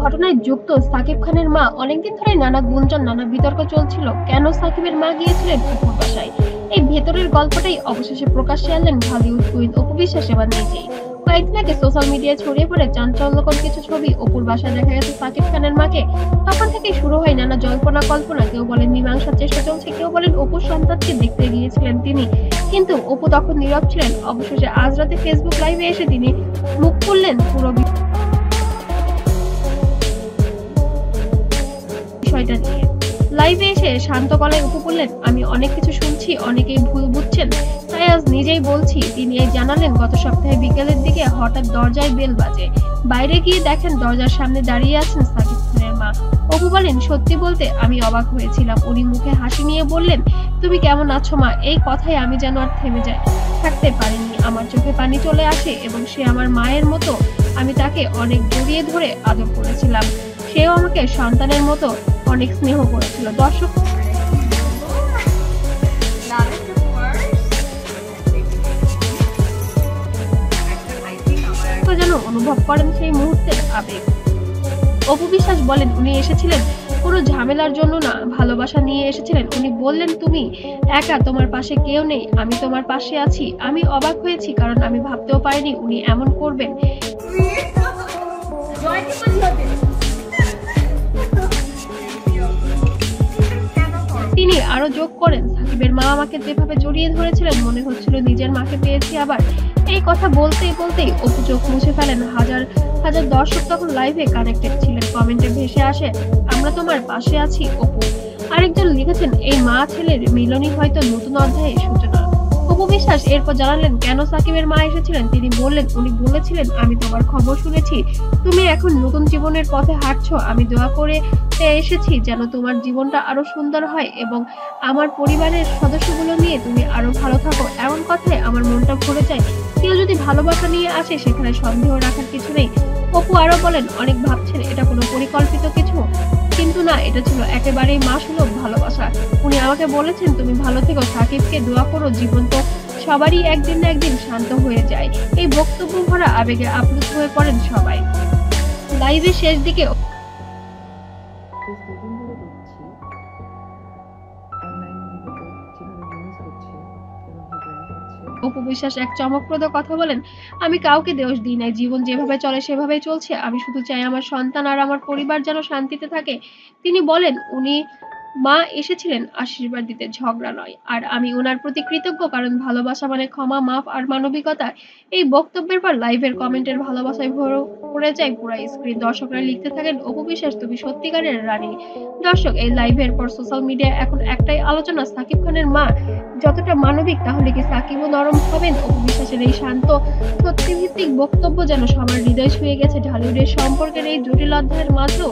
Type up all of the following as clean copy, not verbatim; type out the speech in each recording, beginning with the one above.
ঘটনায় যুক্ত সাকিব খানের মা অনেকদিন ধরে নানা গুঞ্জন নানা বিতর্ক চলছিল কেন সাকিবের মা গিয়েছিলেন অপুর বাসায়। এই ভেতরের গল্পটাই অবশেষে প্রকাশ্যে আনলেন ঢালিউড কুইন অপু বিশ্বাস এবার নিজেই। কয়েকদিন আগে সোশ্যাল মিডিয়ায় ছড়িয়ে পড়ে চাঞ্চল্যকর কিছু ছবি অপুর বাসায় দেখা গেছে সাকিব খানের মাকে। তখন থেকেই শুরু হয় নানা জল্পনা কল্পনা। কেউ বলেন মীমাংসার চেষ্টা চলছে, কেউ বলেন অপুর সন্তানকে দেখতে গিয়েছিলেন তিনি, কিন্তু অপু তখন নীরব ছিলেন। অবশেষে আজ রাতে ফেসবুক লাইভে এসে তিনি মুখ খুললেন পুরো বিষয়টা নিয়ে। লাইভে এসে শান্ত গলায় অপু বললেন, আমি অনেক কিছু শুনছি, অনেকেই ভুল বুঝছেন, তাই আজ নিজেই বলছি। তিনি এই জানালেন গত সপ্তাহে বিকেলের দিকে হঠাৎ দরজায় বেল বাজে। বাইরে গিয়ে দেখেন দরজার সামনে দাঁড়িয়ে আছেন সাকিব খানের মা। অপু বলেন, সত্যি বলতে আমি অবাক হয়েছিলাম। উনি মুখে হাসি নিয়ে বললেন, তুমি কেমন আছো মা? এই কথায় আমি যেন আর থেমে যাই থাকতে পারিনি। আমার চোখে পানি চলে আসে এবং সে আমার মায়ের মতো। আমি তাকে অনেক জড়িয়ে ধরে আদর করেছিলাম, সেও আমাকে সন্তানের মতো অনেক স্নেহ করেছিল। দর্শক যেন অনুভব করেন সেই মুহূর্তের আবেগ। অপু বিশ্বাস বলেন, উনি এসেছিলেন কোনো ঝামেলার জন্য না, ভালোবাসা নিয়ে এসেছিলেন। উনি বললেন, তুমি একা, তোমার পাশে কেউ নেই, আমি তোমার পাশে আছি। আমি অবাক হয়েছি, কারণ আমি ভাবতেও পারিনি উনি এমন করবেন। তিনি আরো যোগ করেন, সাকিবের মা আমাকে যেভাবে জড়িয়ে ধরেছিলেন মনে হচ্ছিল নিজের মাকে পেয়েছি আবার। এই কথা বলতেই বলতেই অপু চোখ মুছে ফেলেন। হাজার হাজার দর্শক তখন লাইভে কানেক্টেড ছিলেন। কমেন্টে ভেসে আসে, আমরা তোমার পাশে আছি অপু। আরেকজন লিখেছেন, এই মা ছেলের মিলনই হয়তো নতুন অধ্যায়ের সূচনা। অপু বিশ্বাস এরপর জানালেন কেন সাকিবের মা এসেছিলেন। তিনি বললেন, উনি বলেছিলেন, আমি তোমার খবর শুনেছি, তুমি এখন নতুন জীবনের পথে হাঁটছো। আমি দোয়া করে এসেছি যেন তোমার জীবনটা আরো সুন্দর হয় এবং আমার পরিবারের সদস্যগুলো নিয়ে তুমি আরো ভালো থাকো। এমন কথায় আমার মনটা ভরে যায়। কেউ যদি ভালোবাসা নিয়ে আসে সেখানে সন্দেহ রাখার কিছু নেই। অপু আরো বলেন, অনেক ভাবছেন এটা কোনো পরিকল্পিত কিছু, কিন্তু না, এটা ছিল একেবারেই মাসুলভ ভালোবাসা। উনি আমাকে বলেছেন, তুমি ভালো থেকো, সাকিবকে দোয়া করো, জীবন তো সবারই একদিন না একদিন শান্ত হয়ে যায়। এই বক্তব্য ভরা আবেগে আপ্লুত হয়ে পড়েন সবাই। লাইভের শেষ দিকে অপু বিশ্বাস এক চমকপ্রদ কথা বলেন, আমি কাউকে দোষ দিই নাই, জীবন যেভাবে চলে সেভাবেই চলছে। আমি শুধু চাই আমার সন্তান আর আমার পরিবার যেন শান্তিতে থাকে। তিনি বলেন, উনি মা এসেছিলেন আশীর্বাদ দিতে, ঝগড়া নয়। আর আমি ওনার প্রতি কৃতজ্ঞ, কারণ ভালোবাসা মানে ক্ষমা, মাফ আর মানবিকতা। এই বক্তব্যের পর লাইভের কমেন্টের ভালোবাসায় ভরে যায় পুরো স্ক্রিন। দর্শকরা লিখতে থাকেন, অপু বিশ্বাস তুমি সত্যিকারের রানী। দর্শক, এই লাইভের পর সোশ্যাল মিডিয়ায় এখন একটাই আলোচনা, সাকিব খানের মা যতটা মানবিক, তাহলে কি সাকিবও নরম হবেন? অপু বিশ্বাসের এই শান্ত সত্যিভিত্তিক বক্তব্য যেন সবার হৃদয় ছুঁয়ে গেছে। ঢালিউডের সম্পর্কের এই জটিল অধ্যায়ের মাঝেও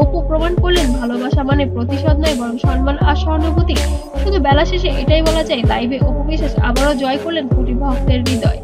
অপু প্রমাণ করলেন, ভালোবাসা মানে প্রতিশোধ নয়, বরং সম্মান আর সহানুভূতি। শুধু বেলা শেষে এটাই বলা যায়, লাইভে অপু বিশ্বাস আবারও জয় করলেন কোটি ভক্তের হৃদয়।